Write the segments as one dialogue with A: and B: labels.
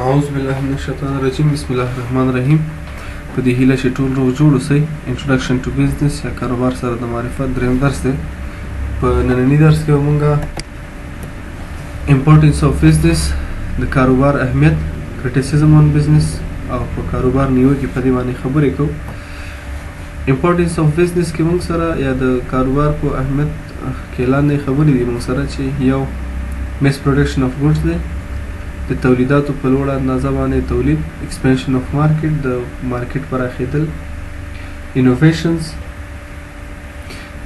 A: اعوذ بالله من الشیطان الرجیم بسم الله الرحمن الرحیم په دې هیله چې ټول روغ جوړ اوسئ. انټروډکشن ټو بزنس یا کاروبار سره د معرفت دریم درس دی. په ننني درس کې به مونږ امپورټنس آف بزنس، د کاروبار اهمیت، کرټیسیزم آن بزنس او په کاروبار نیوکې په دې باندې خبرې کوو. امپورټنس آف بزنس کې مونږ سره یا د کاروبار په اهمیت کې لاندې خبرې دي مونږ سره چې یو میس پروډکشن آف ګوډز دی، د تولیداتو په لوړه اندازه باندې تولید، ایکسپینشن آف مارکیټ، د مارکیټ پراخېدل، انوویشنز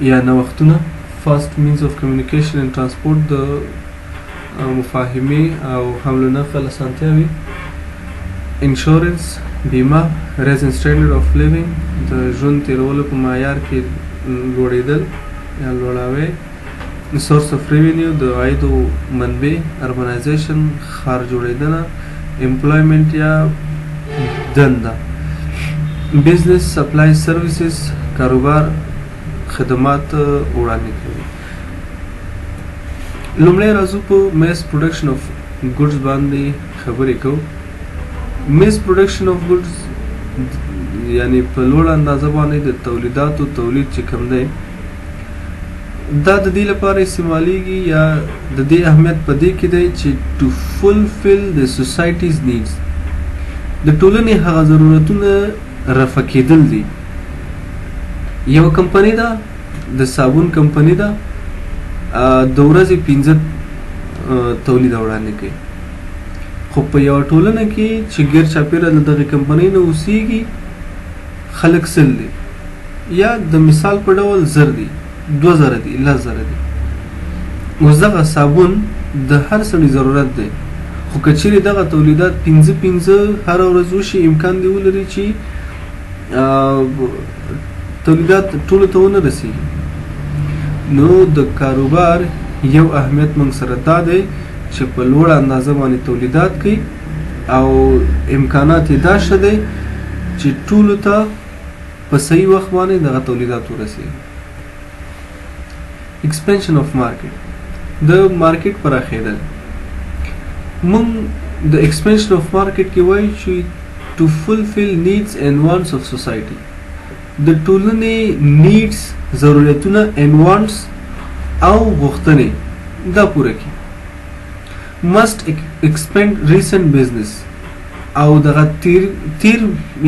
A: یا نوښتونه، فاست مینز آف کمیونیکیشن اینڈ ټرانسپورټ، د مفاهمې او حمل و نقل اسانتیاوې، انشورنس بیمه، ریزن سټینډرډ آف لیوینګ، د ژوند تیرولو په معیار کې لوړېدل یا لوړاوی، سورس آف ریوینیو، د عایدو منبع، اربنایزیشن، ښار جوړېدنه، امپلایمنټ یا دنده، بزنس سپلای سرویسز، کاروبار خدمات وړاندې کوي. لومړی راځو په میس پروډکشن آف ګوډز باندې خبرې کوو. میس پروډکشن آف ګوډز یعنی په لوړه اندازه باندې د تولیداتو تولید چې کوم دی دا د دې لپاره استعمالیږي یا د دې اهمیت په دې کې دی چې ټو فلفل د سوسایټیز نیډز، د ټولنې هغه ضرورتونه رفع کېدل دي. یو کمپنۍ ده، د صابون کمپنۍ ده، د ورځې 15 تولید وړاندې کوي، خو په یوه ټولنه کې چې ګیر چاپېره د دغې کمپنۍ نه اوسېږي خلک سل دي یا د مثال په ډول زر دي، 2000 دي، 10,000 دي. اوس دغه صابون د هر سړي ضرورت دی، خو که چیرې دغه تولیدات 15 هره ورځ وشي، امکان دی ولري چې تولیدات ټولو ته ونه رسېږي. نو د کاروبار یو اهمیت موږ سره دا دی چې په لوړه اندازه باندې تولیدات کوي او امکانات یې دا شه دی چې ټولو ته په صحیح وخت باندې دغه تولیدات ورسېږي. ایکسپینشن آف مارکیټ، د مارکیټ پراخېدل. موږ د ایکسپینشن آف مارکیټ کې وایو چې ټو فلفل نیډز اینڈ وانټس آف سوسایټي، د ټولنې نیډز، ضرورتونه، اینڈ وانټس او غوښتنې دا پوره کړي. must expand recent business او دغه تیر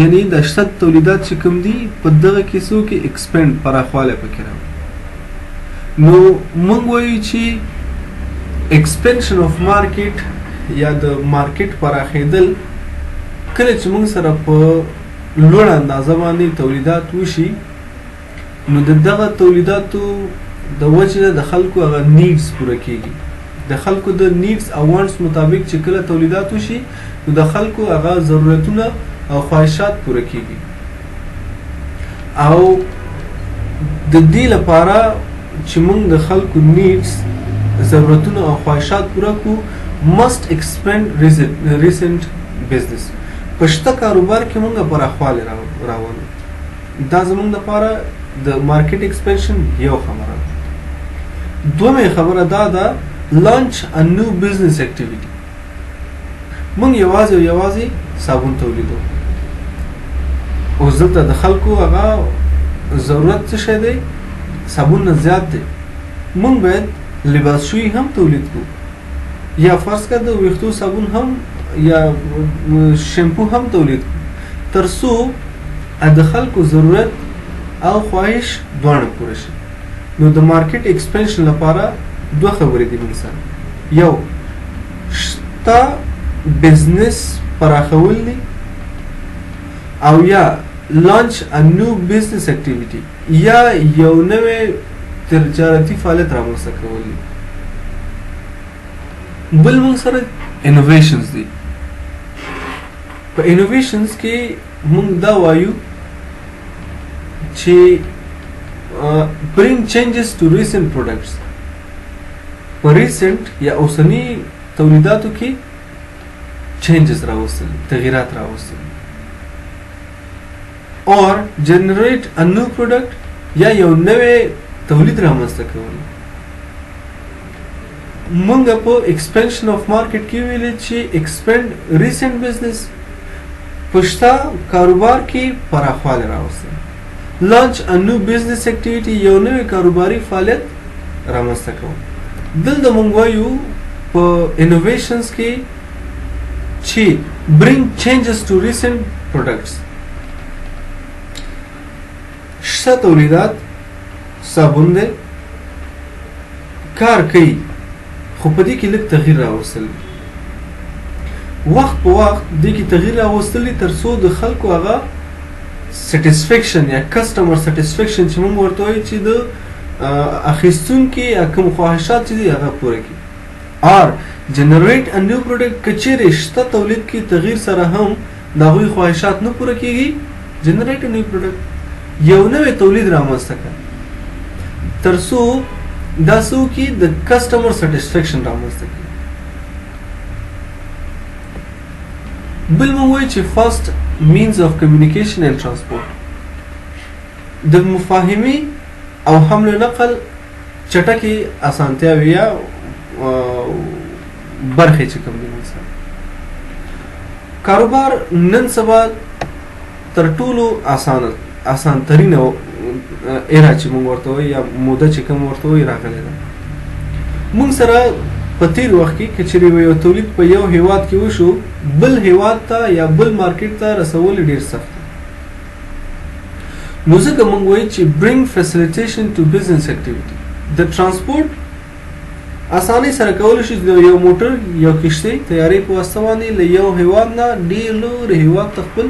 A: یعنی د شته تولیدات چې کوم دي په دغه کیسو کې ایکسپینډ پراخوالی پکې راوړي. نو موږ وایو چې ایکسپینشن آف مارکیټ یا د مارکیټ پراخېدل کله چې موږ سره په لوړه اندازه باندې تولیدات وشي نو د دغه تولیداتو د وجې نه د خلکو هغه نیډز پوره کېږي. د خلکو د نیډز او وانټس مطابق چې کله تولیدات وشي نو د خلکو هغه ضرورتونه او خواهشات پوره کېږي. او د دې لپاره چې موږ د خلکو نیډز، ضرورتونه او خواهشات پوره کړو must expand recent business. په شته کاروبار کې موږ پراخوالی راولو. دا زموږ لپاره د مارکیټ ایکسپینشن یو خبره ده. دویمه خبره دا ده launch a new business activity. موږ یوازې صابون تولیدو. اوس دلته د خلکو هغه ضرورت څه شی دی؟ صابون نه زیات دی. موږ باید لباسشویي هم تولید کړو یا فرض کړه د ویښتو صابون هم یا شیمپو هم تولید کړو تر څو د خلکو ضرورت او خواهش دواړه پوره شي. نو د مارکیټ ایکسپینشن لپاره دوه خبرې دي موږ سره. یو شته بزنس پراخول دي او یا لانچ ا نیو بزنس اکټیویټي یا یو نوې تجارتي فعالیت رامنځته کول دي. بل موږ سره انوویشنز دي. په انوویشنز کې موږ دا وایو چې bring changes to recent products. په ریسنټ یا اوسنی تولیداتو کې چینجز راوستل، تغییرات راوستل. or generate a new product یا یو نوې تولید رامنځته کول. مونږ په expansion of market کې ویل چې expand recent business پښتا کاروبار کې پراخوالی راوستل launch a new business activity یو نوی کاروباري فعالیت رامنځته کول دلته مونږ وایو په innovations کې چې bring changes to recent products شته تولیدات صابون دی کار کوي خو په دې کې لږ تغییر راوستل وخت په وخت دې کې تغییر راوستل تر څو د خلکو هغه satisfaction یا customer satisfaction چې موږ ورته وایو چې د اخیستونکي کوم خواهشات چې دي هغه پوره کړي or generate a new product کچېرې شته تولید کې تغییر سره هم د هغوی خواهشات نه پوره کېږي generate a new product یو نوی تولید رامنځته کړه تر څو دا څه وکړي د customer satisfaction رامنځته کړي بل موږ وایو چې first means of communication and transport د مفاهمې او حمل و نقل چټکې اسانتیاوې یا برخې چې کوم دي مثلا کاروبار نن سبا تر ټولو آسان ترین ایرا چې موږ ورته وایو یا موده چې کوم ورته وایو راغلی ده موږ سره په تیر وخت کې که چېرې یو تولید په یو هیواد کې وشو بل هیواد ته یا بل مارکیټ ته رسول ډېر سخت نو ځکه موږ وایو چې bring facilitation to business activity د ترانسپورټ اسانۍ سره کولی شي د یو موټر یو کښتۍ تیارې په واسطه باندې له یو هیواد نه ډېر لرې هیواد ته خپل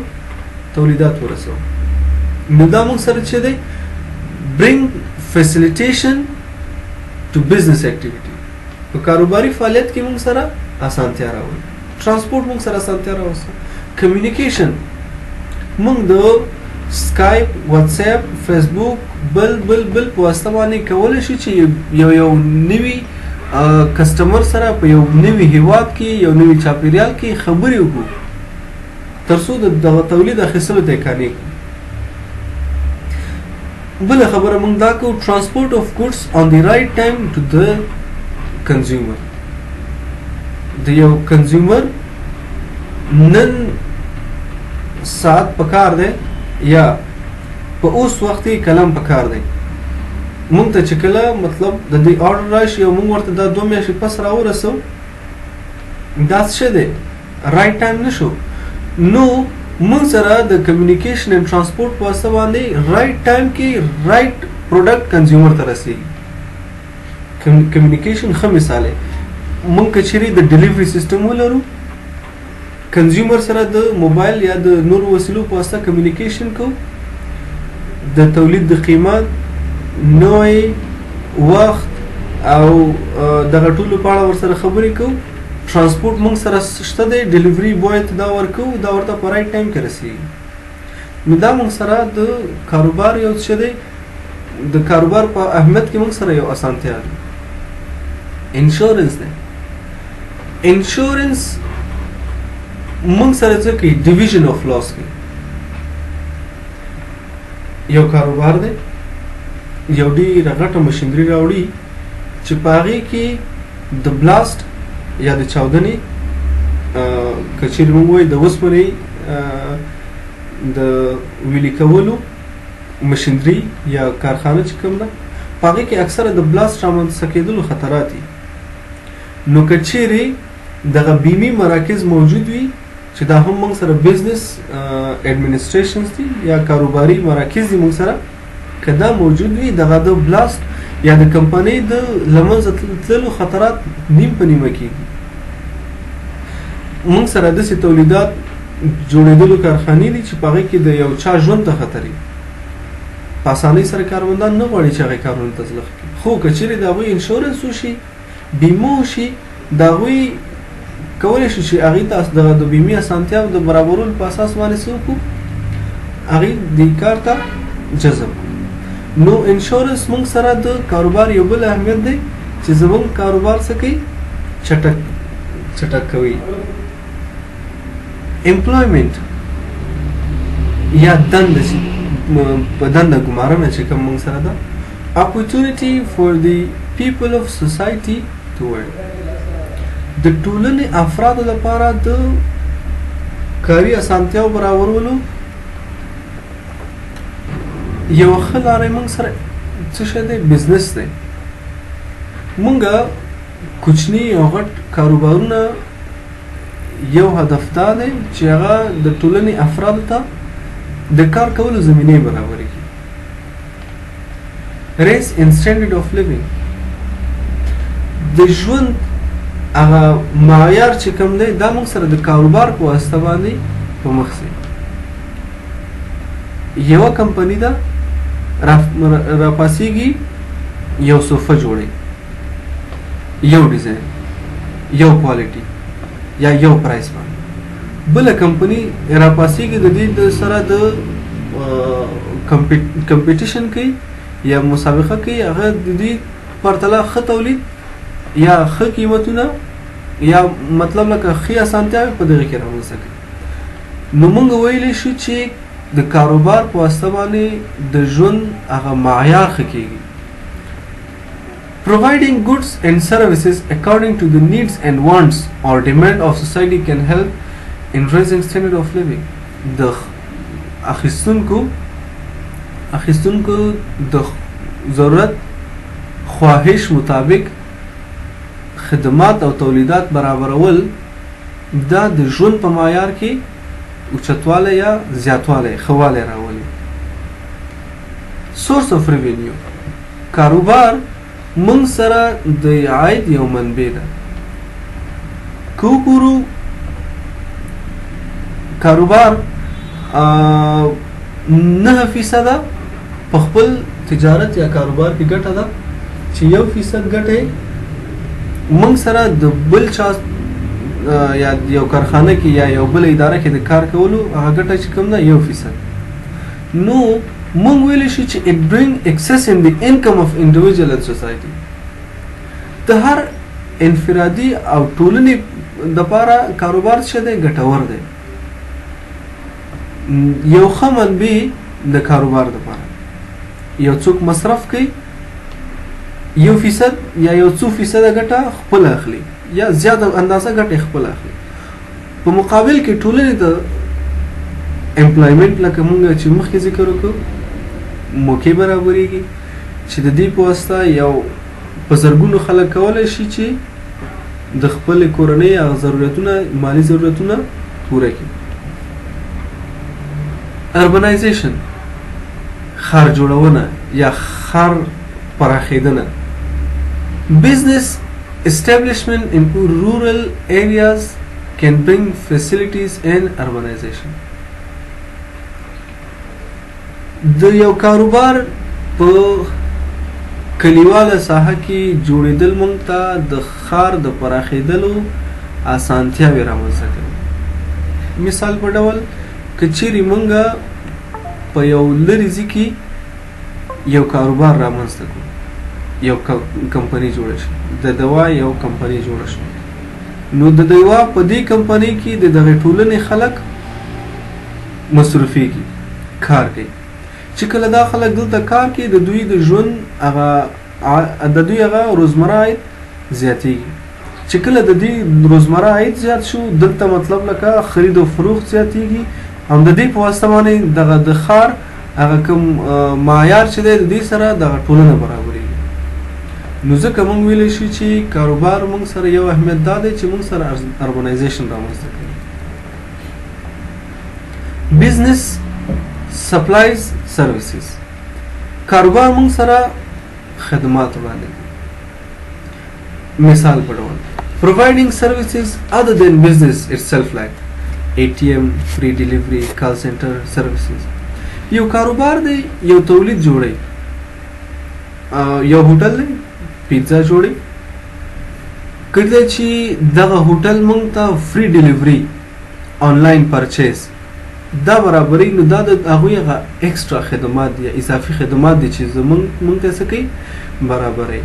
A: تولیدات ورسوو نو دا موږ سره چې دی bring facilitation to business activity په کاروباري فعالیت کې موږ سره اسانتیا راوړي ترانسپورټ موږ سره اسانتیا راوستل کمیونیکیشن موږ د سکایپ واتساپ فیسبوک بل په واسطه باندې کولی شو چې یو نوي کسټمر سره په یو نوي هیواد کې یو نوي چاپیریال کې خبرې وکړو تر څو د دغه تولید اخیستلو ته یې قانع کړو بله خبره موږ دا کوو transport of goods on the right time to the consumer د یو کنزیومر نن ساعت پکار دی یا په اوس وخت کې کلم پکار دی مونږ ته چې کله مطلب د دې آرډر راشي او مونږ ورته دا 2 میاشتې پس راورسو دا څه دی رایټ ټایم نشو نو مونږ سره د کمیونیکیشن اینڈ ترانسپورټ په واسطه باندې رایټ ټایم کې رایټ پروډکټ کنزیومر ته رسیږي کمیونیکیشن ښه مثال دی مونږ که چیرې د ډیلیوري سیستم ولرو کنزیومر سره د موبایل یا د نور وسیلو په واسطه کمیونیکیشن کوو د تولید د قیمت نوې وخت او دغه ټولو په اړه ورسره خبرې کوو ترانسپورټ موږ سره شته دی ډیلیوري بوای ته دا ورکوو دا ورته په رایټ ټایم کې رسیږي نو دا موږ سره د کاروبار یو څه دی د کاروبار په اهمیت کې موږ سره یو اسانتیا ده انشورنس دی انشورنس موږ سره څه کوي ډیویژن اف لاس کوي یو کاروبار دی یو ډېره غټه مشینري راوړي چې په هغې کې د بلاست یا د چاودنې که چېرې موږ وایو د اوسپنې د ویلي کولو مشینري یا کارخانه چې کوم ده په هغې کې اکثره د بلاست رامنځته کېدلو خطرات دي نو که چېرې دغه بیمې مراکز موجود وي چې دا هم موږ سره بزنس ایڈمنسټریشنز دي یا کاروباري مراکز دي موږ سره که دا موجود وي دغه د بلاست یا د کمپنۍ د له منځه تللو خطرات نیم په نیمه کېږي موږ سره داسې تولیدات جوړېدلو کارخانې دي چې په هغې کې د یو چا ژوند ته خطر وي په اسانۍ سره کارمندان نه غواړي چې هغې کارونه ته زلخ کړي خو که چېرې د هغوی انشورنس وشي بیمه وشي د هغوی کولی شو چې هغې ته د بیمې اسانتیاو د برابرولو په اساس باندې څه وکړو هغې دې کار ته جذب نو انشورنس موږ سره د کاروبار یو بل اهمیت دی چې زموږ کاروبار څه کوي چټک کوي امپلایمنٹ یا دنده په دنده ګمارنه چې کوم موږ سره ده opportunity for the people of society کې وایي د ټولنې افرادو لپاره د کاري اسانتیاو برابرولو یو ښه لاره موږ سره څه شی دی بزنس دی موږ کوچني او غټ کاروبارونه یو هدف دا دی چې هغه د ټولنې افرادو ته د کار کولو زمینه برابرې کړي raise in standard of living د ژوند هغه معیار چې کوم دی دا موږ سره د کاروبار په واسطه باندې په مخ ځي یوه کمپني ده راپاسېږي یو صوفه جوړوي یو ډیزاین یو کوالټي یا یو پرایس باندې بله کمپني راپاسېږي د دې سره د کمپټیشن کوي یا مسابقه کوي هغه د دې پرتله ښه تولید یا ښه قیمتونه یا مطلب لکه ښې اسانتیاوې په دغه کې رامنځته کوي نو موږ ویلی شو چې د کاروبار په واسطه باندې د ژوند هغه معیار ښه کېږي Providing goods and services according to the needs and wants or demand of society can help in raising standard of living. د اخیستونکو د ضرورت خواهش مطابق خدمات او تولیدات برابرول دا د ژوند په معیار کې اوچتوالی یا زیاتوالی ښهوالی راولي. Source of revenue کاروبار موږ سره د عاید یو منبع ده که وګورو کاروبار 9% په خپل تجارت یا کاروبار کې ګټه ده چې 1% ګټه موږ سره د بل چا یا یو کارخانه کې یا یو بل اداره کې د کار کولو هغه ګټه چې کوم ده 1% نو موږ ویلی شو چې it bring excess in the income of individual and society د هر انفرادي او ټولنې دپاره کاروبار څه دی ګټور دی یو ښه منبع د کاروبار دپاره یو څوک مصرف کوي 1% یا یو څو فیصده ګټه خپل اخلي یا زیاده اندازه ګټه خپل اخلي په مقابل کې ټولنې ته امپلایمنټ لکه موږ چې مخکې ذکر وکړو موقع برابرېږي چې د دې په واسطه یو په زرګونو خلک کولی شي چې د خپلې کورنۍ هغه ضرورتونه مالي ضرورتونه پوره کړي اربنایزیشن ښار جوړونه یا ښار پراخېدنه business establishment in rural areas can bring facilities and urbanization د یو کاروبار په کلیواله ساحه کې جوړېدل موږ ته د ښار د پراخېدلو اسانتیاوې رامنځته کوي مثال په ډول که چیرې موږ په یو لرې ځای کې یو کاروبار رامنځته کړو یو کمپنۍ جوړه شي د دوا یو کمپنۍ جوړه شي نو د دوا په دې کمپنۍ کې د دغې ټولنې خلک مصرفېږي کار کوي چې کله دا خلک دلته کار کوي د دوی د ژوند د دوی هغه روزمره عاید زیاتېږي چې کله د دې روزمره عاید زیات شو دلته مطلب لکه خرید و فروخت زیاتېږي هم د دې په واسطه باندې دغه د ښار هغه کوم معیار چې دی د دې سره دغه ټولنه برابرېږي نو ځکه موږ ویلی شو چې کاروبار موږ سره یو اهمیت دا دی چې موږ سره اربنایزیشن رامنځته کوي بزنس سپلایز سروسز کاروبار موږ سره خدمات وړاندې کوي مثال په ډول providing services other than business itself like ATM free delivery call center services یو کاروبار دی یو تولید جوړي یو هوټل دی پیزا جوړي کله چې دغه هوټل موږ ته فری ډیلیوری آنلاین پرچیز دا برابرې نو دا د هغوی هغه ایکسټرا خدمات یا اضافي خدمات دي چې موږ ته څه کوي برابرې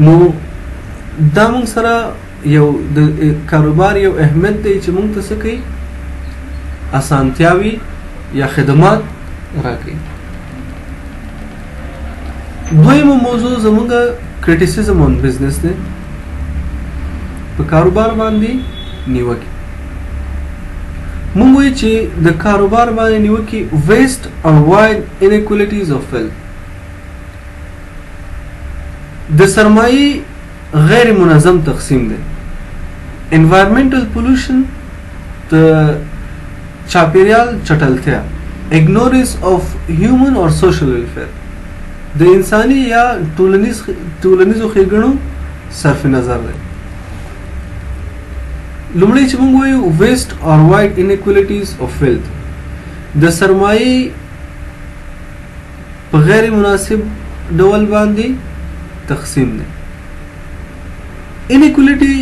A: نو دا موږ سره یو د کاروبار یو اهمیت دی چې موږ ته څه کوي اسانتیاوي یا خدمات راکوي دویمه موضوع زموږ criticism on business دی په کاروبار باندې نیوکې مونږ وایو چې د کاروبار باندې نیوکې waste or wide inequalities of wealth د سرمایې غیر منظم تقسیم دی environmental pollution د چاپیریال چټلتیا ignorance of human or social welfare د انساني یا ټولنیزو ښېګڼو صرف نظر دی لومړی چې موږ وایو waste or wide inequalities of wealth د سرمایې په غیر مناسب ډول باندې تقسیم دی inequality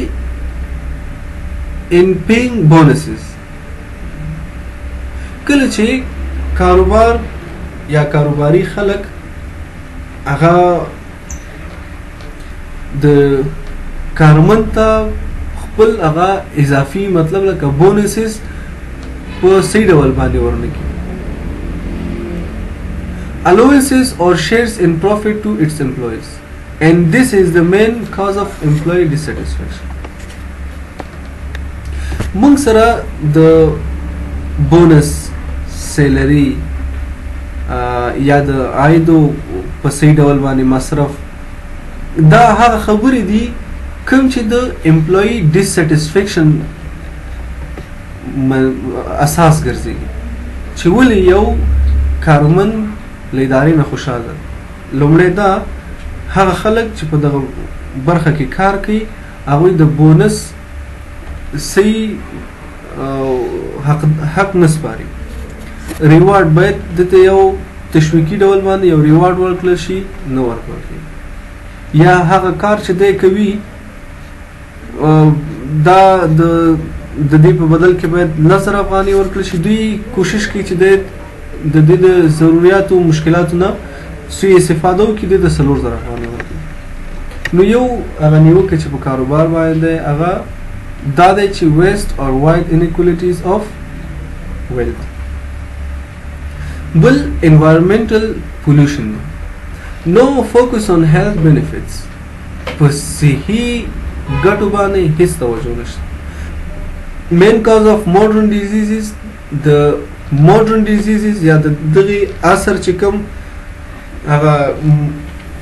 A: in paying bonuses کله چې کاروبار یا کاروباري خلک هغه د کارمند ته خپل هغه اضافي مطلب لکه بونسز په صحیح ډول باندې ورنکړي allowances or shares in profit to its employees and this is the main cause of employee dissatisfaction موږ سره د بونس سیلری یا د عایدو په صحیح ډول باندې مصرف دا هغه خبرې دي کوم چې د امپلوي ډیسسټیسفیکشن اساس ګرځي چې ولې یو کارمن له ادارې نه خوشاله لومړی دا هغه خلک چې په دغه برخه کې کار کوي هغوی د بونس صحیح حق نه سپاري ریوارډ باید دته یو تشویقي ډول باندې یو ریوارډ ورکړل شي نه ورکړل شي یا هغه کار چې دی کوي دا د دې په بدل کې باید 10,000 افغانۍ ورکړل شي دوی کوشش کوي چې د دې د ضرورتو او مشکلاتو نه سوء استفاده وکړي د 4,000 افغانۍ ورکړي نو یو هغه نیوکه چې په کاروبار باندې هغه دا دی چې waste or wide inequalities of wealth بل environmental pollution no focus on health benefits په صحي ګټو باندې هیڅ توجه نشته main cause of modern diseases the modern diseases یا دغه اثر چې کوم هغه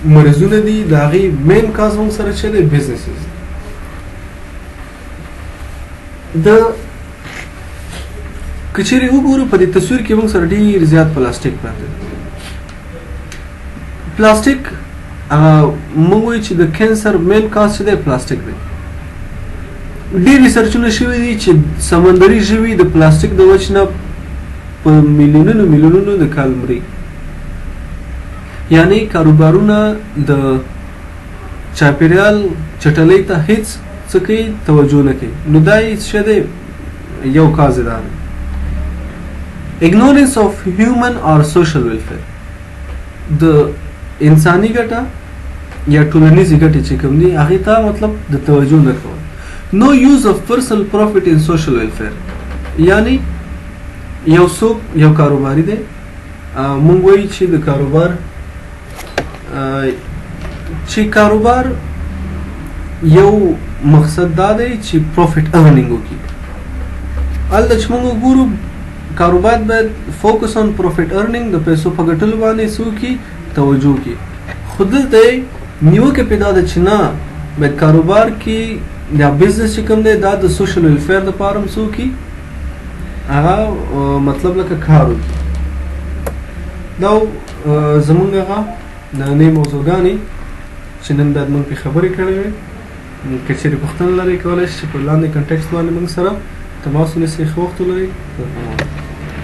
A: مرزونه دي د هغې main cause موږ سره چې دی businesses د کچېرې وګورو په دې تصویر کې موږ سره ډېر زیات پلاستیک پراته دی پلاستیک موږ وایو چې د کینسر مین کاز چې دی پلاستیک دی ډېر ریسرچونه شوي دي چې سمندري ژوي د پلاستیک د وجې نه په میلیونونو د کال مري یعنی کاروبارونه د چاپیریال چټلۍ ته هیڅ څه کوي توجه نه کوي نو دا یې څه دی یو کاز دی ignorance of human or social welfare د انساني ګټه یا ټولنیزې ګټې چې کوم دي هغې ته مطلب د توجه نه کول no use of personal profit in social welfare یعنی یو څوک یو کاروباري دی مونږ وایو چې د کاروبار یو مقصد دا دی چې پروفیټ ارنینګ وکړي هلته چې مونږ وګورو کاروبار باید فوکس آن پروفیټ ارنینګ د پیسو په ګټلو باندې څه وکړي توجه وکړي خو دلته نیوکه پیدا ده چې نه باید کاروبار کې دا بزنس چې کوم دی دا د سوشل ویلفیر دپاره هم څه وکړي هغه مطلب لکه کار وکړي دا زمونږ هغه نننۍ موضوعګانې چې نن باید موږ پرې خبرې کړې وې که چېرې پوښتنه لرئ کولی شئ چې په لاندې کنټیکسټ باندې موږ سره تماس ونیسئ ښه وخت ولرئ